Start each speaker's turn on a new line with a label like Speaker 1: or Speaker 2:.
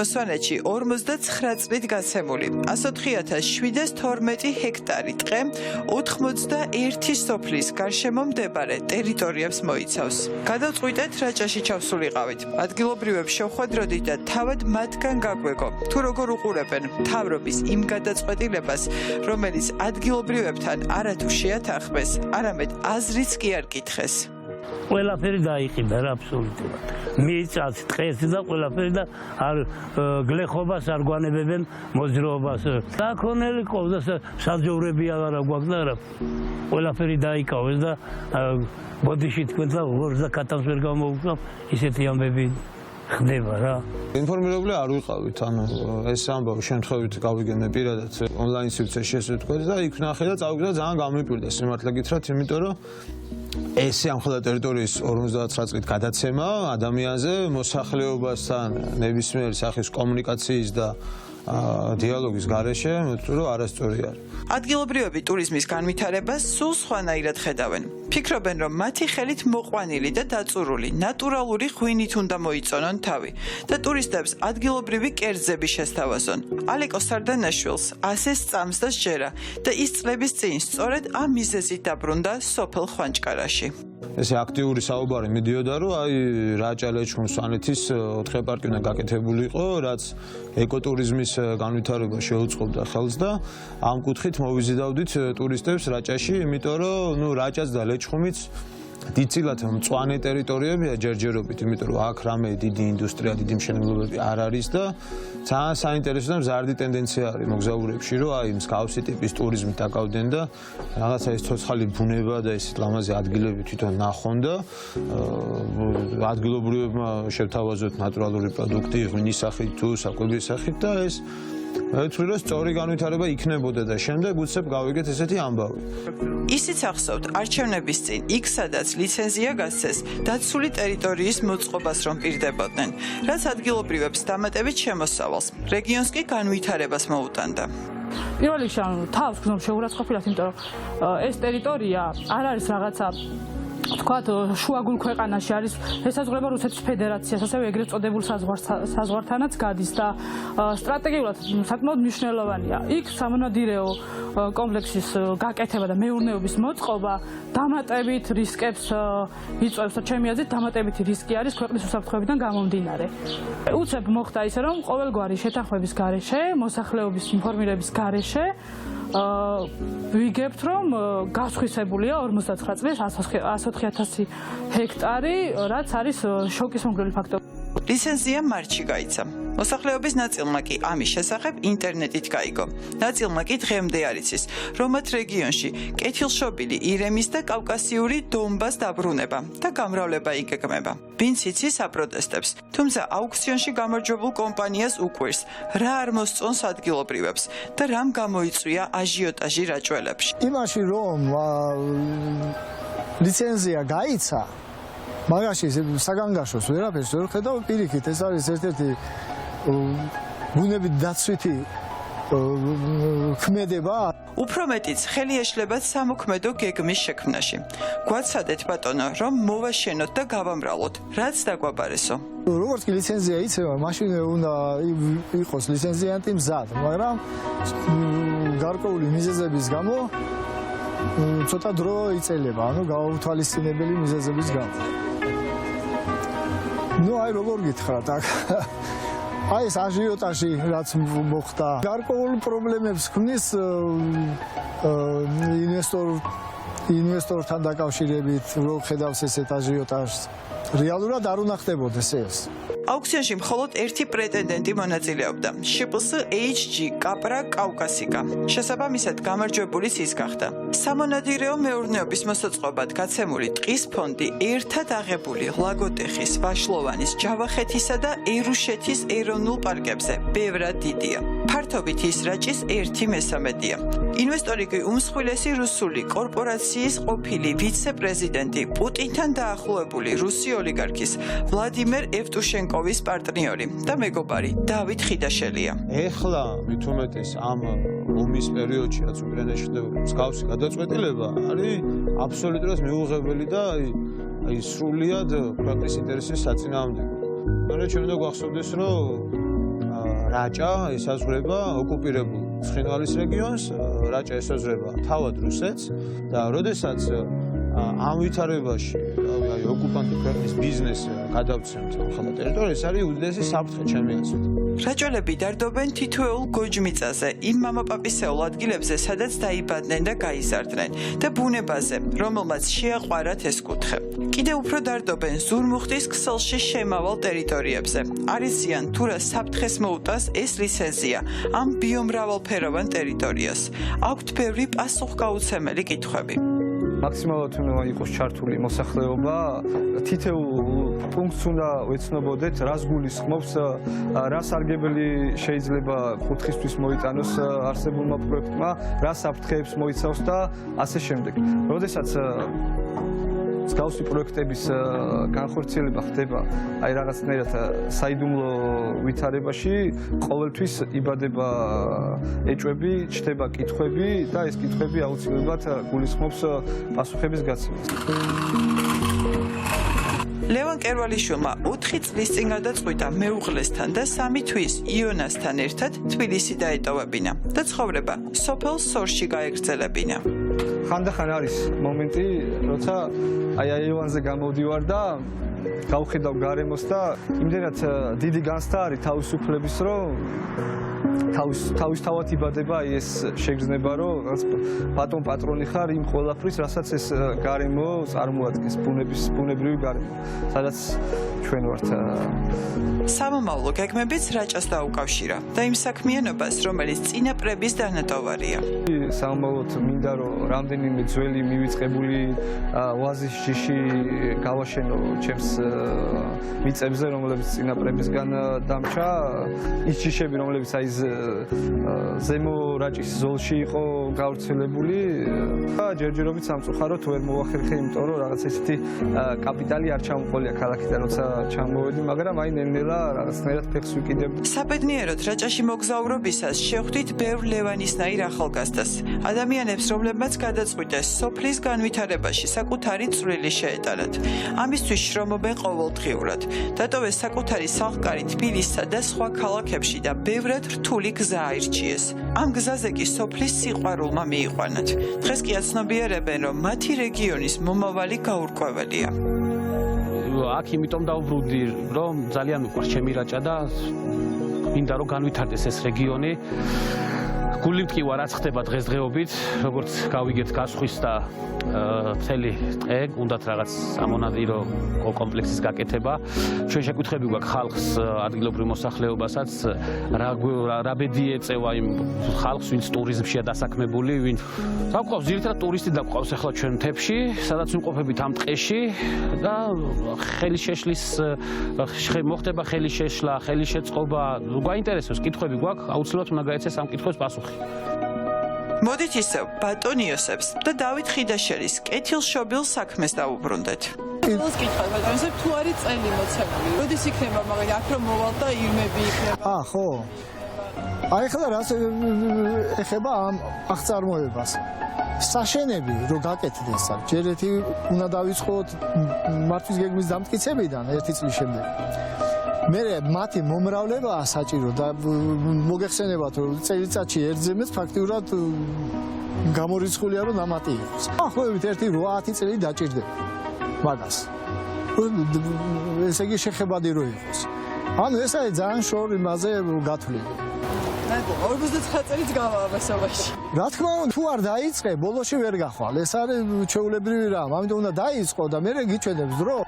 Speaker 1: სვანეთში 59 წლით გაცემული 104,712 ჰექტარი ტყე 81 სოფლის გარშემო მდებარე ტერიტორიებს მოიცავს. გადავწყვიტეთ რაჭაში ჩავსულიყავით. ადგილობრივებს შევხვედროდით და თავად მათგან გაგვეგო, თუ როგორ უყურებენ მთავრობის იმ გადაწყვეტილებას, რომელიც ადგილობრივებთან არათუ შეათანხმეს, არამედ აზრიც კი არ კითხეს.
Speaker 2: ყველაფერი დაიყიდა რა აბსოლუტურად. მიიწათ ტყეს და ყველაფერი და არ გლეხობას არ გვანებებენ მოძრაობას. საქონელი ყავდა საძოვრები აღარ გვაქვს და რა. ყველაფერი დაიკავეს და ბოდიში თქვენ და ორ კატავს ვერ გამოვუწევ ისეთი ამბები ხდება რა.
Speaker 3: ინფორმირებული არ ვიყავით, ანუ ეს ამბავი შემთხვევით გავიგენე პირადად ონლაინ სივრცეში ესე ვთქვა და იქ ნახე და წავიგდა ძალიან გამიკვირდა სიმართლე გითხრათ, იმიტომ რომ ეს ამხელა ტერიტორიის 59 წლით გადაცემა ადამიანზე მოსახლეობასთან ნებისმიერი სახის კომუნიკაციის და დიალოგის გარეშე მეტყვი რომ არასწორი არის.
Speaker 1: ადგილობრივები ტურიზმის განვითარებას სულ სხვანაირად ხედავენ. ფიქრობენ, რომ მათი ხელით მოყვანილი და დაწურული ნატურალური ღვინით უნდა მოიწონონ თავი და ტურისტებს ადგილობრივი კერძები შესთავაზონ. ალეკო სარდანაშვილს ასე სწამს და სჯერა და ის წლების წინ სწორედ ამ მიზეზით დაბრუნდა სოფელ ხვანჭკარაში.
Speaker 3: ესე აქტიური საუბარი მიდიოდა, რომ აი რაჭა ლეჩხუმ სვანეთის 4 პარკი უნდა გაკეთებული იყო, რაც ეკოტურიზმის განვითარება შეუწყობდა ხელს და ამ კუთხით მოვიზიდავდით ტურისტებს რაჭაში, იმიტომ რომ რაჭაც და ლეჩხუმიც დიდწილად მწვანე ტერიტორიებია ჯერჯერობით, იმიტომ რომ აქ რამე დიდი ინდუსტრია, დიდი მშენებლობები არ არის და ძალიან საინტერესო და მზარდი ტენდენცია არის მოგზაურებში, რომ აი მსგავსი ტიპის ტურიზმით დაკავდნენ და რაღაცა ეს ცოცხალი ბუნება და ეს ლამაზი ადგილები თვითონ ნახონ და ადგილობრივებმა შევთავაზოთ ნატურალური პროდუქტი, ღვინის სახით თუ საკვების სახით და ეს მეცვი რომ სწორი განვითარება იქნებოდა და შემდეგ უცებ გავიგეთ ესეთი ამბავი.
Speaker 1: ისიც ახსოვთ, არჩევნების წინ იქ სადაც ლიცენზია გასცეს, დაცული ტერიტორიის მოწყობას რომ პირდებოდნენ, რაც ადგილობრივებს დამატებით შემოსავალს, რეგიონს კი განვითარებას მოუტანდა.
Speaker 4: პირველ რიგში თავს გზნობ შეურაცხყოფილად, იმიტომ რომ ეს ტერიტორია არ არის რაღაცა თქვათ შუაგულ ქვეყანაში არის ესაზღვრება რუსეთის ფედერაციას, ასევე ეგრეთ წოდებულ საზღვართანაც გადის და სტრატეგიულად საკმაოდ მნიშვნელოვანია. იქ სამონადირეო კომპლექსის გაკეთება და მეურნეობის მოწყობა დამატებით რისკებს იწვევს და ჩემი აზრით დამატებითი რისკი არის ქვეყნის უსაფრთხოებიდან გამომდინარე. უცებ მოხდა ისე, რომ ყოველგვარი შეთანხმების გარეშე, მოსახლეობის ინფორმირების გარეშე ვიგებთ, რომ გასხვისებულია 59 წლის 104,000 ჰექტარი, რაც არის შოკის მომგვრელი ფაქტორი.
Speaker 1: ლიცენზია მარტში გაიცა. მოსახლეობის ნაწილმა კი ამის შესახებ ინტერნეტით გაიგო. ნაწილმა კი დღემდე არ იცის, რომ მათ რეგიონში კეთილშობილი ირემის და კავკასიური დონბას დაბრუნება და გამრავლება იგეგმება. ვინც იცის აპროტესტებს, თუმცა აუქციონში გამარჯვებულ კომპანიას უკვირს, რა არ მოსწონს ადგილობრივებს და რამ გამოიწვია აჟიოტაჟი რაჭველებში.
Speaker 5: იმაში რომ ლიცენზია გაიცა მაგაში საგანგაშოს ვერაფერს ვერ ხედავ პირიქით, ეს არის ერთ-ერთი ბუნებით დაცვითი ქმედება.
Speaker 1: უფრო მეტიც ხელი ეშლებათ სამოქმედო გეგმის შექმნაში. გვაცადეთ ბატონო, რომ მოვაშენოთ და გავამრავლოთ, რაც დაგვაბარესო.
Speaker 5: როგორც კი ლიცენზია იცემა, მაშინ უნდა იყოს ლიცენზიანტი მზად, მაგრამ გარკვეული მიზეზების გამო ცოტა დრო იწელება, ანუ გაუთვალისწინებელი მიზეზების გამო. ნუ აი როგორ გითხრათ, აი ეს აჟიოტაჟი რაც მოხდა, გარკვეულ პრობლემებს ქმნის ინვესტორთან დაკავშირებით, რო ხედავს ესეთ აჟიოტაჟს. რეალურად არ უნდა ხდებოდეს ეს.
Speaker 1: აუქციონში მხოლოდ ერთი პრეტენდენტი მონაწილეობდა. შპს HG კაპრა კავკასიკა. შესაბამისად გამარჯვებულიც ის გახდა. სამონადირეო მეურნეობის მოსაწყობად გაცემული ტყის ფონდი ერთად აღებული ლაგოტეხის, ვაშლოვანის, ჯავახეთისა და ერუშეთის ეროვნულ პარკებზე ბევრად დიდია. ფართობით ის რაჭის 1/3-ია. ინვესტორი კი უმსხვილესი რუსული კორპორაციის ყოფილი ვიცე-პრეზიდენტი, პუტინთან დაახლოებული რუსი ოლიგარქის ვლადიმერ ევტუშენკოვის პარტნიორი და მეგობარი დავით ხიდაშელია.
Speaker 3: ეხლა მით უმეტეს ამ ომის პერიოდში, რაც უკრაინაში ხდება, მსგავსი გადაწყვეტილება არის აბსოლუტურად მიუღებელი და აი სრულიად ქვეყნის ინტერესის საწინააღმდეგო. მაგრამ ჩვენ უნდა გვახსოვდეს, რომ რაჭა ესაზღვრება ოკუპირებულ ცხინვალის რეგიონს, რაჭა ესაზღვრება თავად რუსეთს და როდესაც ამ ვითარებაში აი ოკუპანტი ქვეყნის ბიზნესი გადავცემთ ახლა ტერიტორიას არის უდიდესი საფრთხე ჩემი აზრით.
Speaker 1: რაჭველები დარდობენ თითოეულ გოჯმიწაზე, იმ მამაპაპისეულ ადგილებზე, სადაც დაიბადნენ და გაიზარდნენ და ბუნებაზე, რომელმაც შეაყვარათ ეს კუთხე. კიდევ უფრო დარდობენ ზურმუხტის ქსელში შემავალ ტერიტორიებზე. არის ზიან თუ რა საფრთხეს მოუტას ეს ლიცენზია ამ ბიომრავალფეროვან ტერიტორიას. აქვთ ბევრი პასუხგაუცემელი კითხვები.
Speaker 6: მაქსიმალურად უნდა იყოს ჩართული მოსახლეობა, თითოეულ პუნქტს უნდა ვეცნობოდეთ, რას გულისხმობს, რა სარგებელი შეიძლება კუთხისთვის მოიტანოს არსებულმა პროექტმა, რა საფრთხეებს მოიცავს და ასე შემდეგ. როდესაც მსგავსი პროექტების განხორციელება ხდება აი რაღაცნაირად საიდუმლო ვითარებაში, ყოველთვის იბადება ეჭვები, ჩნდება კითხვები და ეს კითხვები აუცილებლად გულისხმობს პასუხების გაცემას.
Speaker 1: ლევან კერვალიშვილმა 4 წლის წინ გადაწყვიტა მეუღლესთან და 3 თვის იონასთან ერთად თბილისი დაეტოვებინა და ცხოვრება სოფელ სორში გაეგრძელებინა.
Speaker 6: ხანდახან არის მომენტი, როცა აი აივანზე გამოდივარ და გავხედავ გარემოს და იმდენად დიდი განცდა არის თავისუფლების, რომ თავისთავად იბადება აი ეს შეგრძნება, რომ ბატონ პატრონი ხარ იმ ყველაფრის, რასაც ეს გარემო წარმოადგენს, ბუნებრივი გარემო, სადაც ჩვენ ვართ.
Speaker 1: სამომავლო გეგმებიც რაჭას დაუკავშირა და იმ საქმიანობას, რომელიც წინაპრების დანატოვარია.
Speaker 6: სამომავლოდ მინდა რომ რამდენიმე ძველი მივიწყებული ვაზის ჯიში გავაშენო ჩემს მიწებზე, რომლებიც წინაპრებისგან დამჭა, ის ჯიშები, რომლებიც აი ზემო რაჭის ზოლში იყო გავრცელებული და ჯერჯერობით სამწუხაროდ ვერ მოვახერხე, იმიტომ რომ რაღაც ესეთი კაპიტალი არ ჩამოყოლია ქალაქიდან, როცა ჩამოვედი, მაგრამ აი ნელ-ნელა რაღაცნაირად ფეხს ვიკიდებდი.
Speaker 1: საბედნიეროდ რაჭაში მოგზაურობისას შეხვდით ბევრ ლევანისნაირ ახალგაზრდას, ადამიანებს, რომლებმაც გადაწყვიტეს სოფლის განვითარებაში საკუთარი წვლილი შეეტანათ. ამისთვის შრომობენ ყოველდღიურად. დატოვეს საკუთარი სახლკარი თბილისსა და სხვა ქალაქებში და ბევრად რთული გზა აირჩიეს. ამ გზაზე კი სოფლის სიყვარულმა მიიყვანათ. დღეს კი აცნობიერებენ, რომ მათი რეგიონის მომავალი გაურკვეველია.
Speaker 7: აქ იმიტომ დავბრუნდი, რომ ძალიან მიყვარს ჩემი რაჭა და მინდა რომ განვითარდეს ეს რეგიონი. გული მტკივა რაც ხდება დღესდღეობით, როგორც გავიგეთ გასხვის და მთელი დღე უნდათ რაღაც სამონადირო კომპლექსის გაკეთება. ჩვენ შეკითხები გვაქვს ხალხს, ადგილობრივ მოსახლეობასაც, რა ბედი ეწევა იმ ხალხს, ვინც ტურიზმშია დასაქმებული, ვინ გვყავს ძირითადად ტურისტი და გვყავს ახლა ჩვენ მთებში, სადაც ვიმყოფებით ამ ტყეში და ხელის შეშლის მოხდება ხელის შეშლა, ხელის შეწყობა. გვაინტერესებს კითხვები გვაქვს, აუცილებლად უნდა გაეცეს ამ კითხვებს პასუხი.
Speaker 1: მოდით ისევ ბატონ იოსებს და დავით ხიდაშელის კეთილშობილ საქმეს დავუბრუნდეთ.
Speaker 8: ეს კითხვა ბატონისებ თუ არის წელი მოცემული, როდის იქნება მაგალითად აქ რომ მოვალ და ირმები იქნება?
Speaker 5: ხო. აი ხლა რას ეხება ამ აღწარმოებას. საშენები რო გაკეთდეს აქ, ჯერ ერთი უნდა დავიწყოთ მართვის გეგმის დამტკიცებიდან 1 წლის შემდეგ. მერე მათი მომრავლება საჭირო და მოგეხსენებათ რომ წელიწადში ერთზემეც ფაქტიურად გამორიცხულია რომ ნამატი იყოს. ახლობით 1-8 წელი დაჭირდება მაგას. ესე იგი შეხებადი რო იყოს. ანუ ეს არის ძალიან შორი მასე გათვლილი.
Speaker 8: 59 წელიც გავააბესობაში.
Speaker 5: რა თქმა უნდა, თუ არ დაიწყე, ბოლოში ვერ გახვალ. ეს არის ჩვეულებრივი რამ. ამიტომ უნდა დაიწყო და მერე გიჩვენებს დრო.